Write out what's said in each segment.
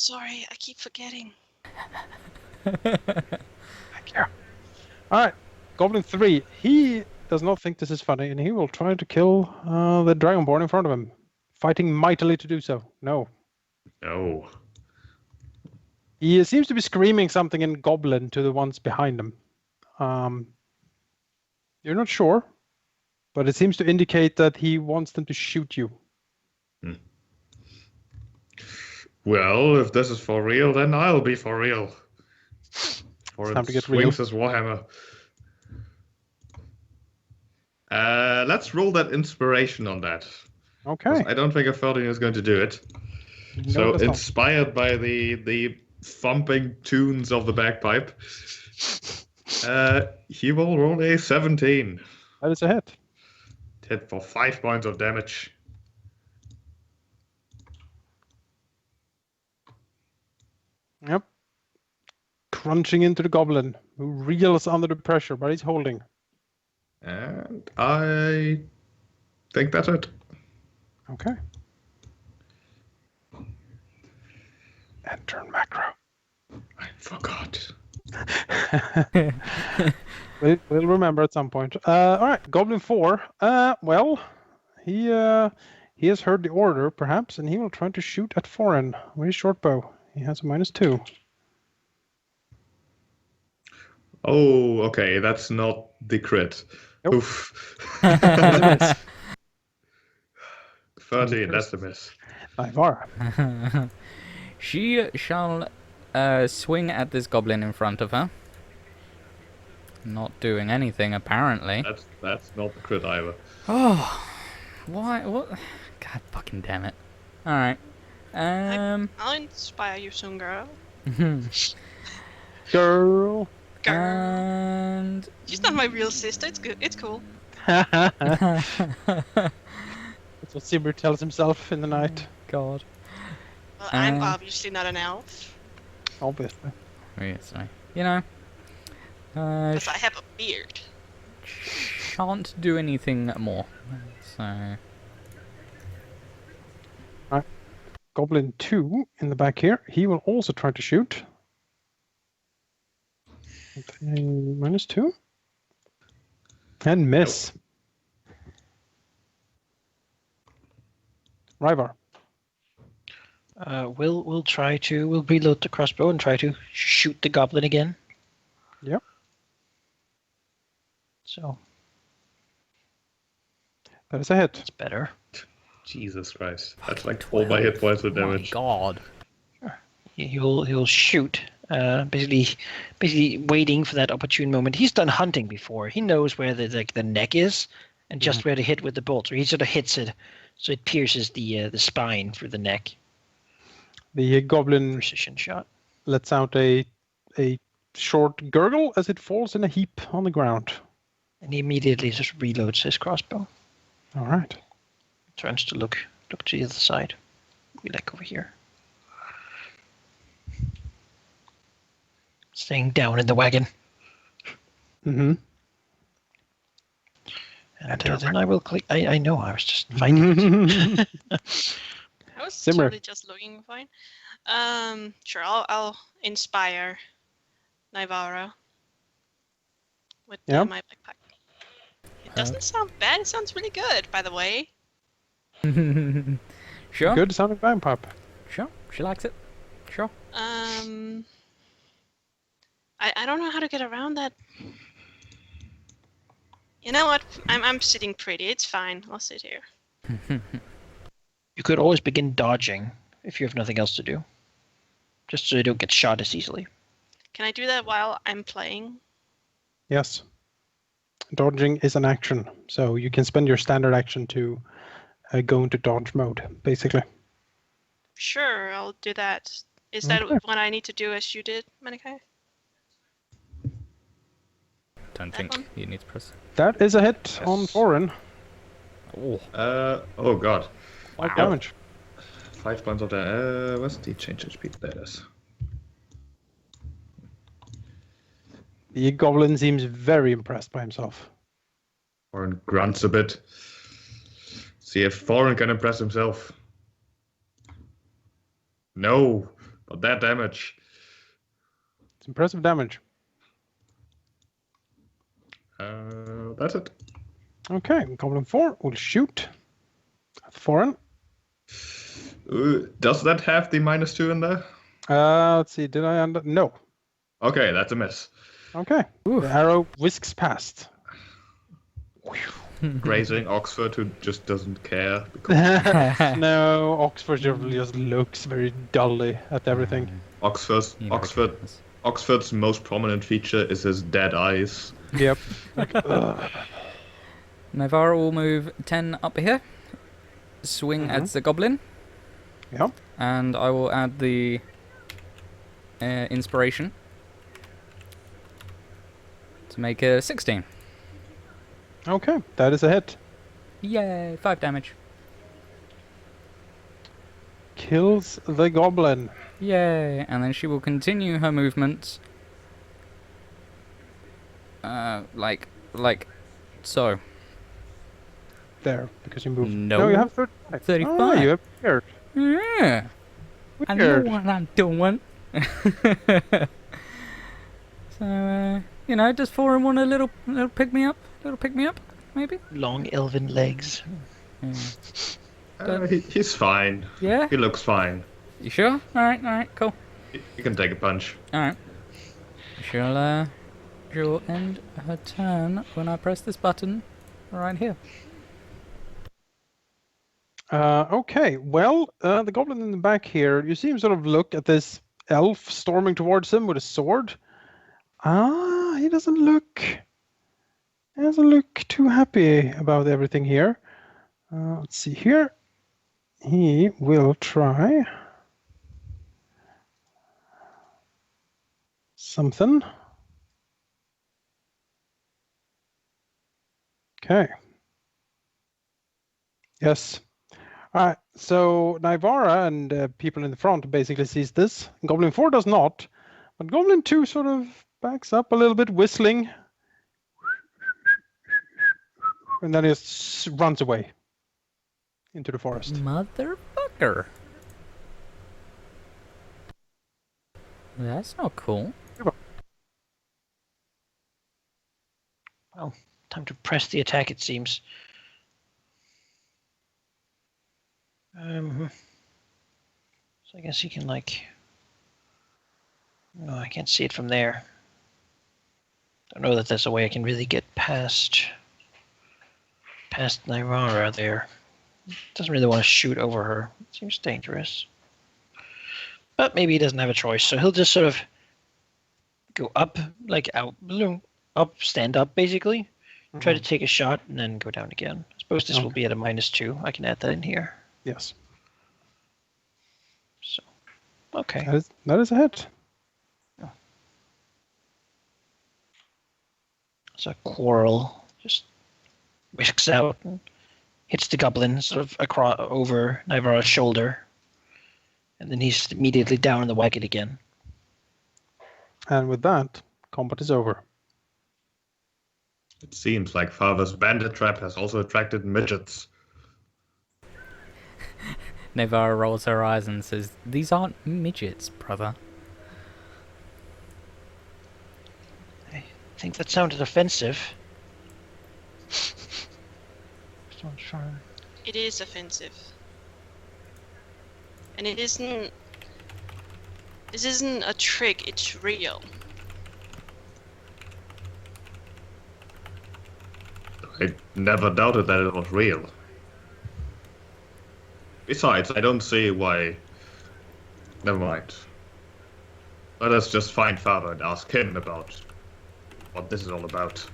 sorry, I keep forgetting. Thank you. Alright, Goblin 3. He does not think this is funny, and he will try to kill the Dragonborn in front of him. Fighting mightily to do so. No. No. He seems to be screaming something in Goblin to the ones behind him. You're not sure, but it seems to indicate that he wants them to shoot you. Well, if this is for real, then I'll be for real. For time to get swings his warhammer. Let's roll that inspiration on that. Okay. I don't think a 13 is going to do it. No, So that's not. inspired by the thumping tunes of the bagpipe, he will roll a 17. That is a hit. Hit for 5 points of damage. Yep. Crunching into the Goblin, who reels under the pressure, but he's holding. And I think that's it. Okay. And turn macro. I forgot. We'll remember at some point. All right, Goblin 4. Well, he has heard the order, perhaps, and he will try to shoot at Foreign with his short bow. He has a -2. Oh, okay, that's not the crit. Nope. Oof. That's a miss. 13, that's a miss. Ivara. She shall swing at this goblin in front of her. Not doing anything, apparently. That's not the crit either. Oh, why? What? God fucking damn it! All right. I'll inspire you soon, girl. Girl. Girl. And She's not my real sister. It's good. It's cool. That's what Simber tells himself in the night. God. Well, I'm obviously not an elf, Obviously. Obviously. You know. because I have a beard. Shan't do anything more. So. Goblin 2 in the back here. He will also try to shoot. Okay, -2. And miss. Ryvar. We'll try to reload the crossbow and try to shoot the goblin again. Yep. So That is a hit. it's better. Jesus Christ. That's like all my hit points of Oh my damage. God. He'll shoot. Basically waiting for that opportune moment. He's done hunting before. He knows where the neck is and just where to hit with the bolt. So he sort of hits it, so it pierces the spine through the neck. The Goblin Precision shot. lets out a short gurgle as it falls in a heap on the ground. And he immediately just reloads his crossbow. All right. Turns to look to the other side. We like over here. Staying down in the wagon. Mm-hmm. And then I will click. I know, I was just finding it. I was Simmer. totally just looking fine. Sure. I'll inspire Naivara with Yeah. my backpack. It doesn't sound bad. It sounds really good, by the way. Sure. Good sounding bagpipe. Sure. She likes it. Sure. I don't know how to get around that. You know what? I'm sitting pretty. It's fine. I'll sit here. You could always begin dodging if you have nothing else to do. Just so you don't get shot as easily. Can I do that while I'm playing? Yes. Dodging is an action, so you can spend your standard action to go into dodge mode, basically. Sure, I'll do that. Is that Okay. what I need to do as you did, Manikai? Don't That think one? you need to press. That is a hit on Yes. Foreign. Oh. Oh god. 5 damage. 5 points of damage. What's the change HP status? The Goblin seems very impressed by himself. Foreign grunts a bit. See if Foreign can impress himself. No. Not that damage. It's impressive damage. That's it. Okay, Goblin 4 will shoot at Foreign. Does that have the -2 in there? Let's see, did I end up? No. Okay, that's a miss. Okay, Oof. the arrow whisks past. Grazing Oxford, who just doesn't care. Because No, Oxford just looks very dully at everything. Oxford's most prominent feature is his dead eyes. Yep. Like, ugh. Navarre will move 10 up here. Swing at the goblin. Yep. And I will add the inspiration to make a 16. Okay, that is a hit. Yay, 5 damage. Kills the goblin. Yay, and then she will continue her movement. Like so. There, because you moved. No. You have 35. 35. Oh, you have weird. Yeah. I know Weird. what I'm doing. So, does 4 and 1 a little pick me up? Maybe? Long elven legs. Yeah. He's fine. Yeah? He looks fine. You sure? Alright, cool. He can take a punch. Alright. She'll end her turn when I press this button right here. Okay, well, the goblin in the back here, you see him sort of look at this elf storming towards him with a sword. He doesn't look too happy about everything here. Let's see here. He will try something. Okay. Yes. All right. So Naivara and people in the front basically sees this. Goblin 4 does not, but Goblin 2 sort of backs up a little bit, whistling, and then just runs away into the forest. Motherfucker. That's not cool. Well, time to press the attack, it seems. So I guess he can no, I can't see it from there. Don't know that there's a way I can really get past Nairara there. Doesn't really want to shoot over her. Seems dangerous. But maybe he doesn't have a choice, so he'll just sort of go up, stand up basically, try to take a shot, and then go down again. I suppose this will be at a -2. I can add that in here. Yes. So, okay. That is a hit. So a quarrel just whisks out and hits the goblin sort of across over Naivara's shoulder. And then he's immediately down in the wagon again. And with that, combat is over. It seems like Father's bandit trap has also attracted midgets. Navarre rolls her eyes and says, "These aren't midgets, brother." I think that sounded offensive. It is offensive. And it isn't... This isn't a trick, it's real. I never doubted that it was real. Besides, I don't see why... Never mind. Let us just find Father and ask him about what this is all about.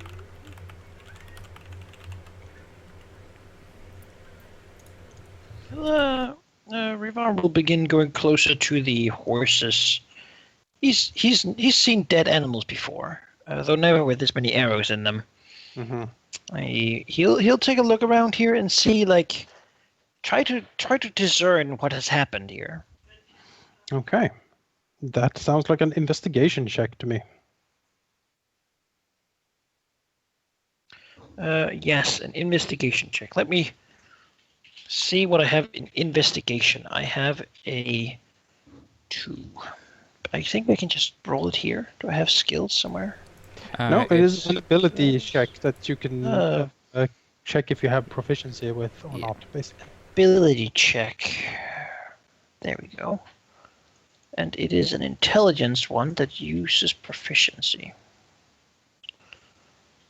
Rivar will begin going closer to the horses. He's seen dead animals before, though never with this many arrows in them. He'll take a look around here and see, try to discern what has happened here. Okay. That sounds like an investigation check to me. Yes, an investigation check. Let me see what I have in investigation. I have a 2. But I think we can just roll it here. Do I have skills somewhere? No, it is it's- an ability check that you can Oh. check if you have proficiency with or Yeah. not, basically. Ability check. There we go. And it is an intelligence one that uses proficiency.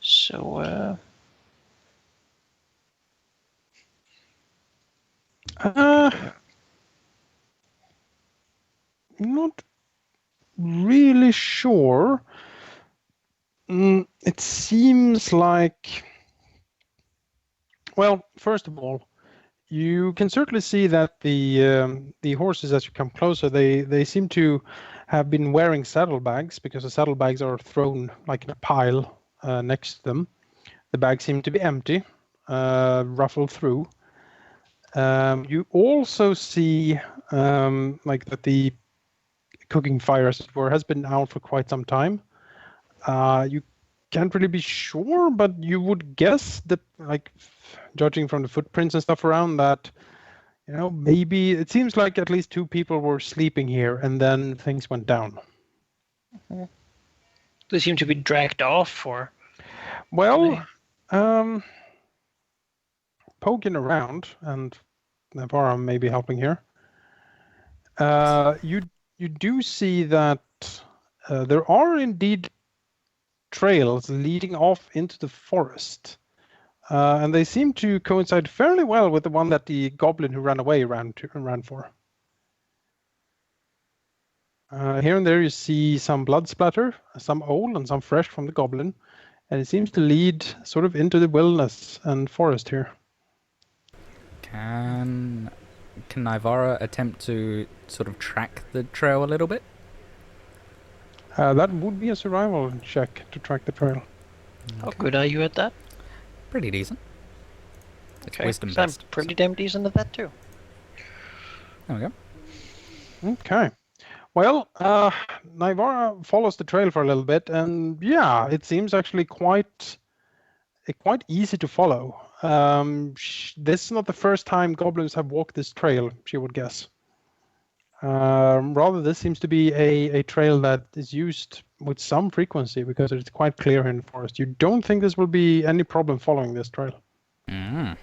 So, Not really sure. It seems like, well, first of all, you can certainly see that the horses, as you come closer, they seem to have been wearing saddlebags because the saddlebags are thrown like in a pile next to them. The bags seem to be empty, ruffled through. You also see like that the cooking fire, as it were, has been out for quite some time. You can't really be sure, but you would guess that, like, judging from the footprints and stuff around, that, you know, maybe it seems like at least 2 people were sleeping here, and then things went down. they seem to be dragged off, or Well, poking around, and Navarra may be helping here. You do see that there are indeed trails leading off into the forest. And they seem to coincide fairly well with the one that the goblin who ran away ran for. Here and there you see some blood splatter, some old and some fresh from the goblin, and it seems to lead sort of into the wilderness and forest here. Can Nivara attempt to sort of track the trail a little bit? That would be a survival check to track the trail. how good are you at that? Pretty decent. It's Okay, wisdom 'cause I'm based. pretty damn decent at that too. There we go. Okay. Well, Nivara follows the trail for a little bit, and yeah, it seems actually quite easy to follow. This is not the first time goblins have walked this trail, she would guess. Rather, this seems to be a trail that is used with some frequency because it's quite clear in the forest. You don't think this will be any problem following this trail? Mm.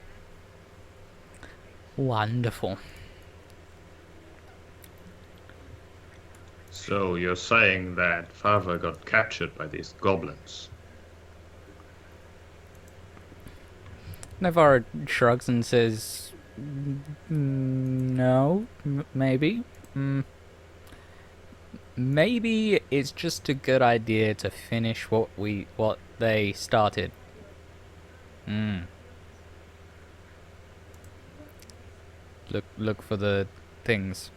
Wonderful. So you're saying that Father got captured by these goblins? Nivara shrugs and says, "No, maybe. Maybe it's just a good idea to finish what they started. Look for the things.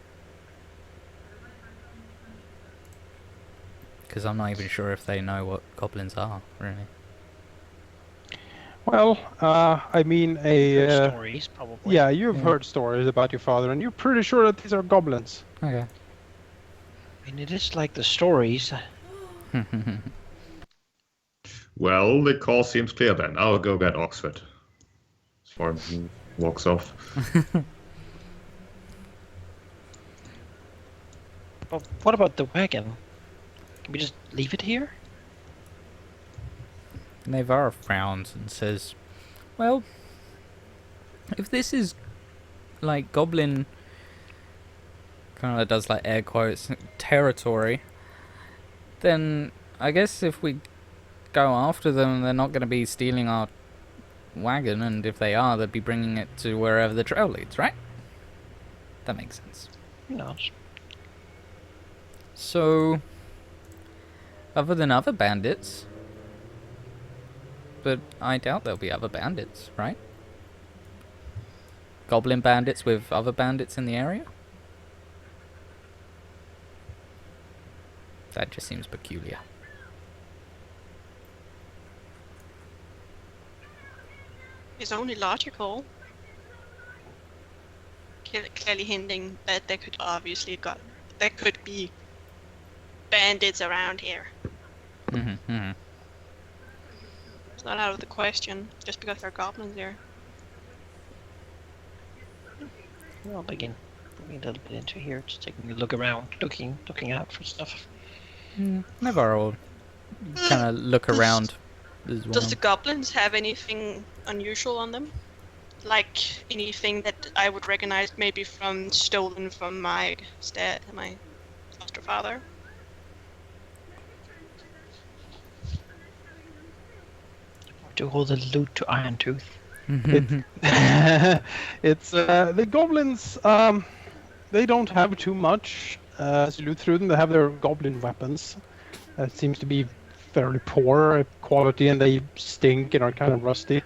Because I'm not even sure if they know what goblins are, really." Well, I mean, Stories, probably. yeah, you've heard stories about your father, and you're pretty sure that these are goblins. Okay. I mean, it is like the stories. Well, the call seems clear then. I'll go get Oxford. Swarm walks off. But what about the wagon? Can we just leave it here? Nivara frowns and says, "Well, if this is like goblin," kind of does like air quotes, "territory, then I guess if we go after them, they're not going to be stealing our wagon, and if they are, they'd be bringing it to wherever the trail leads, right?" That makes sense. Who knows? So, other than other bandits, but I doubt there'll be other bandits, right? Goblin bandits with other bandits in the area? That just seems peculiar. It's only logical. Clearly hinting that there could be bandits around here. It's not out of the question just because there are goblins here. Well, they can moving a little bit into here, just taking a look around, looking out for stuff. Navarro will kind of look around as well. Does the goblins have anything unusual on them? Like anything that I would recognize maybe from stolen from my foster father? Do all the loot to Iron Tooth. It's the goblins. They don't have too much. As you loot through them, they have their goblin weapons. That seems to be fairly poor quality, and they stink and are kind of rusty.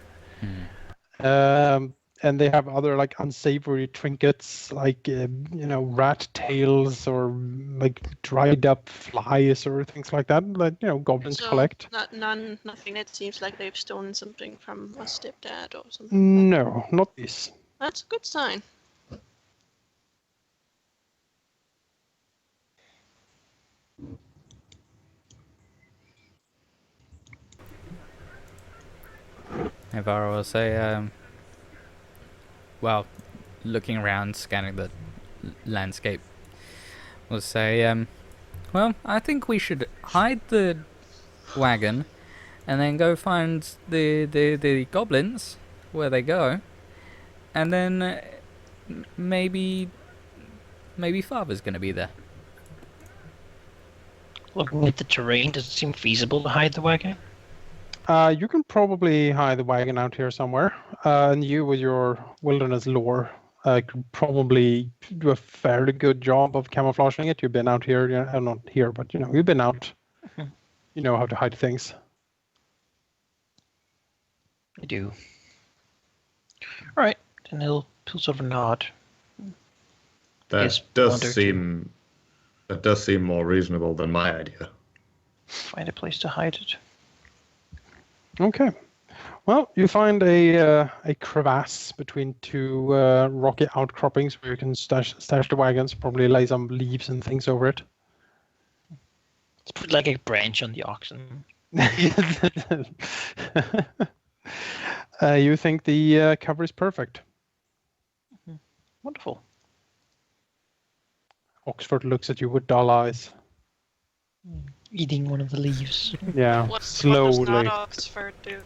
And they have other like unsavory trinkets, like rat tails or like dried up flies or things like that. That goblins collect. Nothing that seems like they've stolen something from a stepdad or something. No, not this. That's a good sign. Navarro will say, well, looking around, scanning the landscape, will say, well, I think we should hide the wagon and then go find the goblins where they go, and then maybe Father's gonna be there. Looking at the terrain, does it seem feasible to hide the wagon? You can probably hide the wagon out here somewhere, and you, with your wilderness lore, could probably do a fairly good job of camouflaging it. You've been out here, not here, but you've been out. You know how to hide things. I do. All right, then he'll sort of nod. That does seem more reasonable than my idea. Find a place to hide it. Okay. Well, you find a crevasse between two rocky outcroppings where you can stash the wagons. Probably lay some leaves and things over it. Let's put like a branch on the oxen. You think the cover is perfect. Wonderful. Oxford looks at you with dull eyes. Eating one of the leaves. Yeah, What slowly. does not Oxford do?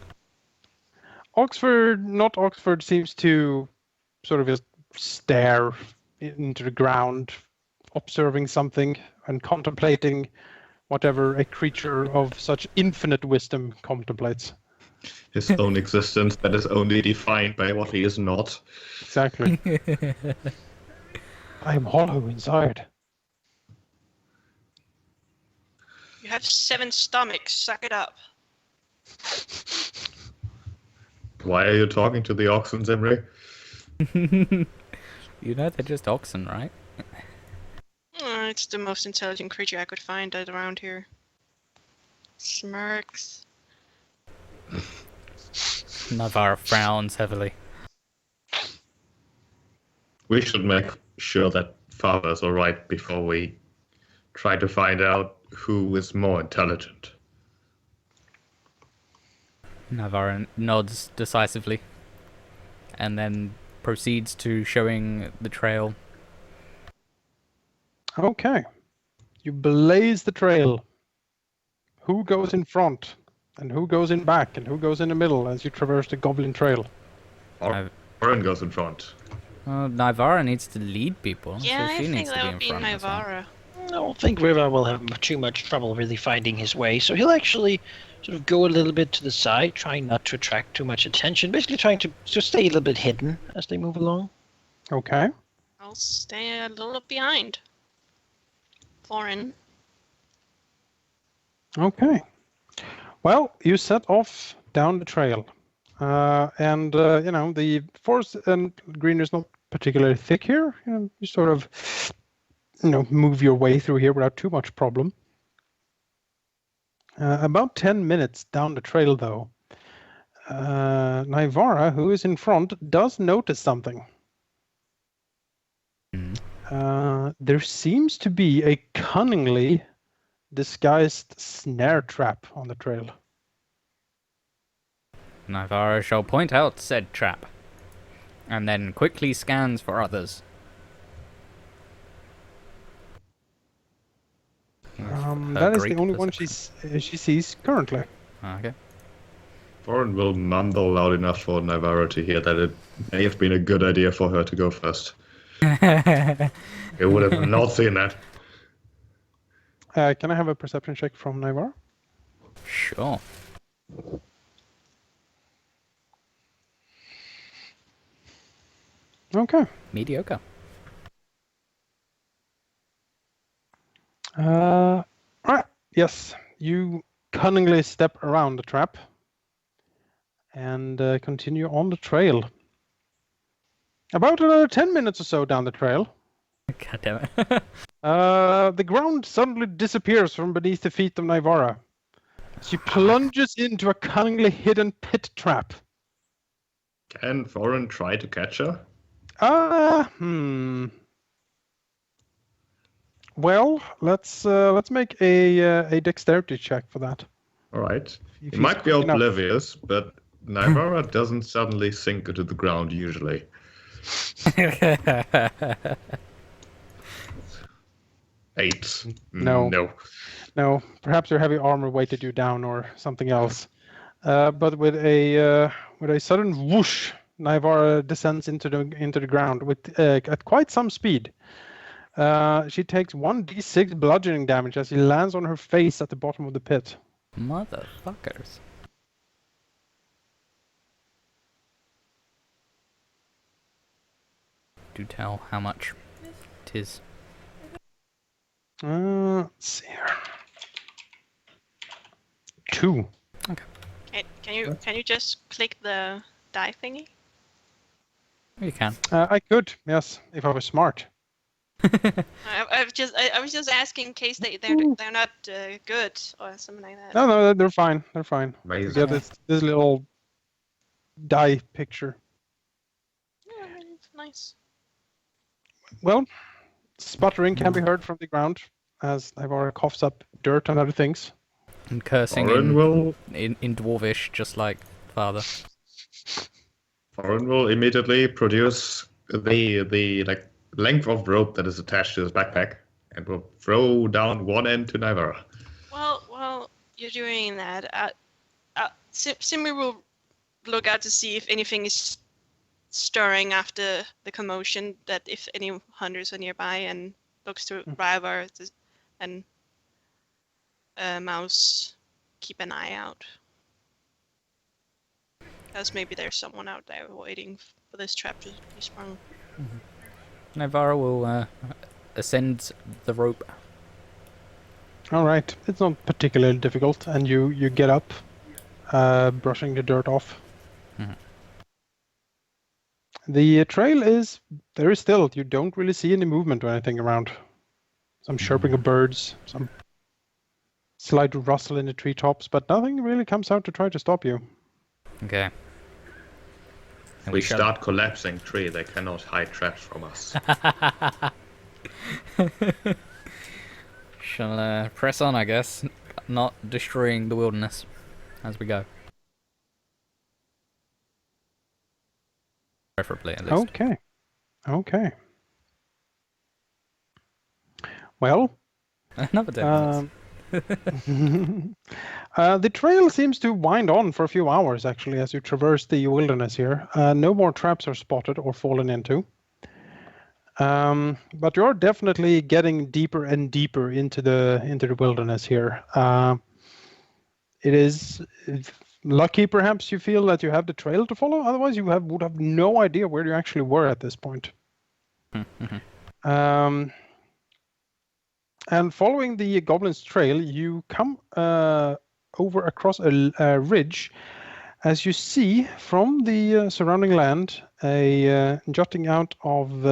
Oxford seems to sort of just stare into the ground, observing something and contemplating whatever a creature of such infinite wisdom contemplates. His own existence that is only defined by what he is not. Exactly. I am hollow inside. You have 7 stomachs. Suck it up. Why are you talking to the oxen, Zimri? You know they're just oxen, right? It's the most intelligent creature I could find around here. Smirks. Navarro frowns heavily. We should make sure that Father's alright before we try to find out who is more intelligent. Navarro nods decisively and then proceeds to showing the trail. Okay. You blaze the trail. Who goes in front? And who goes in back? And who goes in the middle as you traverse the goblin trail? Oren goes in front. Navarro needs to lead people, Yeah, so I she think needs to that be would in be front. as well. Navarra. I don't think River will have too much trouble really finding his way, so he'll actually sort of go a little bit to the side, trying not to attract too much attention, basically trying to just stay a little bit hidden as they move along. Okay. I'll stay a little behind. Foreign. Okay. Well, you set off down the trail. And the forest and greenery is not particularly thick here. You sort of, move your way through here without too much problem. About 10 minutes down the trail, though, Naivara, who is in front, does notice something. There seems to be a cunningly disguised snare trap on the trail. Navarro shall point out said trap, and then quickly scans for others. That is Greek the only one perception. she sees currently. Okay. Thorin will mumble loud enough for Navarro to hear that it may have been a good idea for her to go first. He would have not seen that. Can I have a perception check from Navar? Sure. Okay. Mediocre. Alright. Yes, you cunningly step around the trap and continue on the trail. About another 10 minutes or so down the trail, God damn it. the ground suddenly disappears from beneath the feet of Naivara. She plunges into a cunningly hidden pit trap. Can Thorin try to catch her? Well, let's make a dexterity check for that. All right. If He he's might be quick enough. oblivious, but Naivara doesn't suddenly sink into the ground usually. 8. No. No. No, perhaps your heavy armor weighted you down or something else. But with a sudden whoosh, Naivara descends into the ground with at quite some speed. She takes 1d6 bludgeoning damage as she lands on her face at the bottom of the pit. Motherfuckers. Do tell how much it is. Let's see here. 2. Okay, can you just click the die thingy? You can. I could, yes, if I was smart. I was just asking in case they're not good or something like that. No, they're fine. They're fine. Amazing. Yeah, this little die picture. Yeah, it's nice. Well, sputtering can be heard from the ground as Naivara coughs up dirt and other things. And cursing Thorin will in Dwarvish, just like father. Thorin will immediately produce the like length of rope that is attached to his backpack and will throw down one end to Naivara. Well, you're doing that. Simri will look out to see if anything is stirring after the commotion. That if any hunters are nearby, and looks to Ryvar and Mouse keep an eye out. Because maybe there's someone out there waiting for this trap to be sprung. Navarra will ascend the rope. All right, it's not particularly difficult, and you get up, brushing the dirt off. Mhm. The trail is very still. You don't really see any movement or anything around. Some chirping of birds, some slight rustle in the treetops, but nothing really comes out to try to stop you. Okay. If we start collapsing tree, they cannot hide traps from us. Shall press on, I guess, not destroying the wilderness as we go. Preferably, at least. Okay. Well, Another 10 minutes. The trail seems to wind on for a few hours, actually, as you traverse the wilderness here. No more traps are spotted or fallen into. But you're definitely getting deeper and deeper into the wilderness here. It is lucky, perhaps, you feel that you have the trail to follow. Otherwise, you would have no idea where you actually were at this point. And following the goblin's trail, you come over across a ridge, as you see from the surrounding land a jutting out of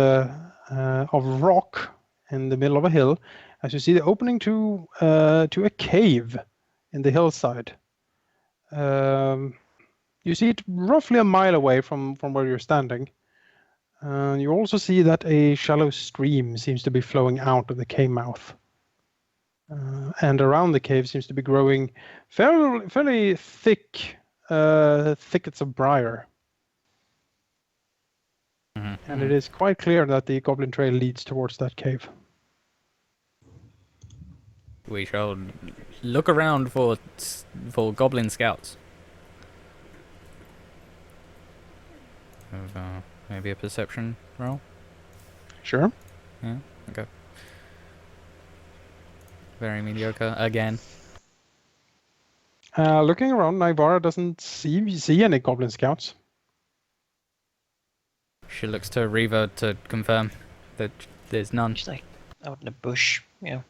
rock in the middle of a hill. As you see the opening to a cave in the hillside. You see it roughly a mile away from where you're standing. You also see that a shallow stream seems to be flowing out of the cave mouth. And around the cave seems to be growing fairly thick thickets of briar. And it is quite clear that the goblin trail leads towards that cave. We shall look around for goblin scouts. Maybe a perception roll? Sure. Yeah, okay. Very mediocre again. Looking around, Naivara doesn't see any goblin scouts. She looks to Reva to confirm that there's none. He's like out in the bush. Yeah,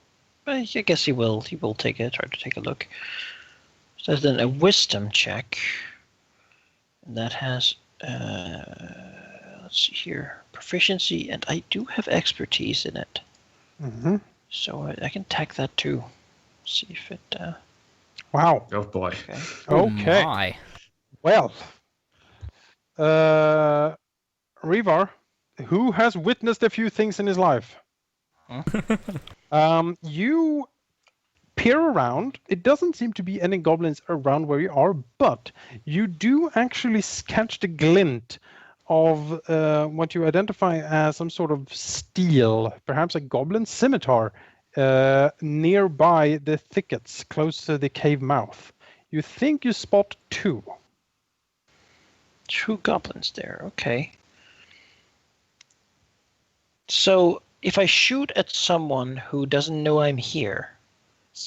but I guess he will. He will try to take a look. So then a wisdom check, and that has let's see here, proficiency, and I do have expertise in it. Mm-hmm. So I can tack that too. See if it. Wow. Oh boy. Okay. Okay. My. Well, Revar, who has witnessed a few things in his life? You peer around. It doesn't seem to be any goblins around where you are, but you do actually catch the glint of what you identify as some sort of steel, perhaps a goblin scimitar, nearby the thickets close to the cave mouth. You think you spot two. Two goblins there. Okay. So if I shoot at someone who doesn't know I'm here,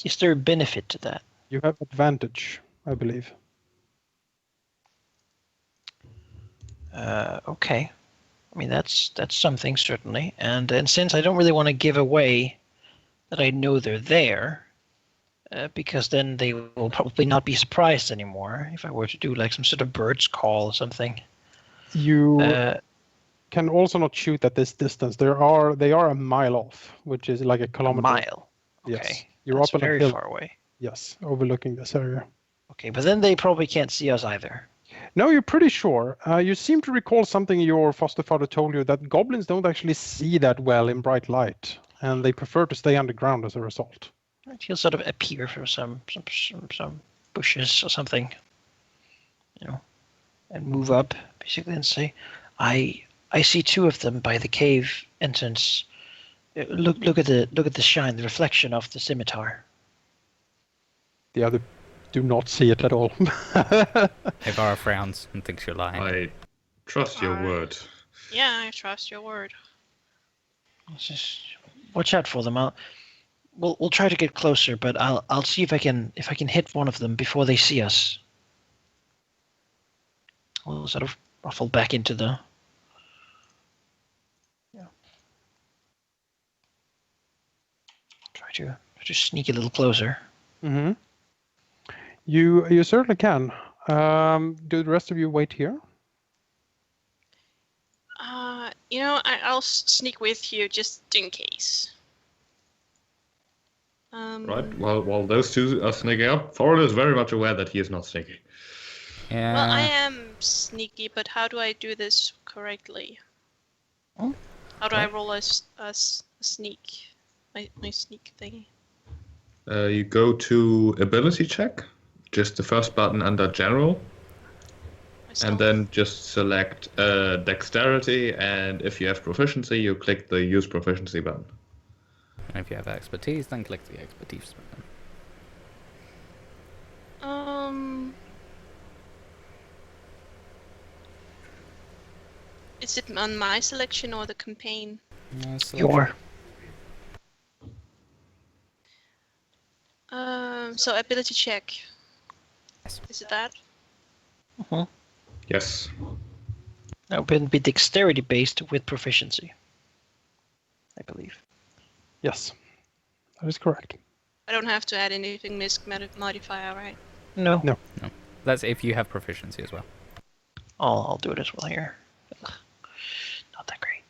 is there a benefit to that? You have advantage, I believe. Okay. I mean that's something certainly, and since I don't really want to give away that I know they're there, because then they will probably not be surprised anymore if I were to do like some sort of bird's call or something. You can also not shoot at this distance. They are a mile off, which is like a kilometer. A mile. Okay. Yes. You're That's up on a very hill. far away. Yes, overlooking this area. Okay, but then they probably can't see us either. No, you're pretty sure. You seem to recall something your foster father told you, that goblins don't actually see that well in bright light, and they prefer to stay underground as a result. He'll sort of appear from some bushes or something, and move up basically and say, "I see two of them by the cave entrance. Look at the shine, the reflection of the scimitar." The other do not see it at all. Ivara frowns and thinks you're lying. I trust your word. Yeah, I trust your word. Let's just watch out for them. We'll try to get closer, but I'll see if I can hit one of them before they see us. We'll sort of ruffle back into the. Yeah. Try to sneak a little closer. Mm-hmm. You certainly can. Do the rest of you wait here? I'll sneak with you just in case. Right. While those two are sneaking up, Thorin is very much aware that he is not sneaky. Yeah. Well, I am sneaky, but how do I do this correctly? Oh. How do I roll a sneak? My sneak thingy. You go to ability check, just the first button under general, and then just select dexterity, and if you have proficiency, you click the use proficiency button. And if you have expertise, then click the expertise button. Is it on my selection or the campaign? Your. So ability check. Yes. Is it that? Uh-huh. Yes. That would be dexterity based with proficiency, I believe. Yes, that is correct. I don't have to add anything misc modifier, right? No. No. That's if you have proficiency as well. I'll do it as well here. Ugh. Not that great.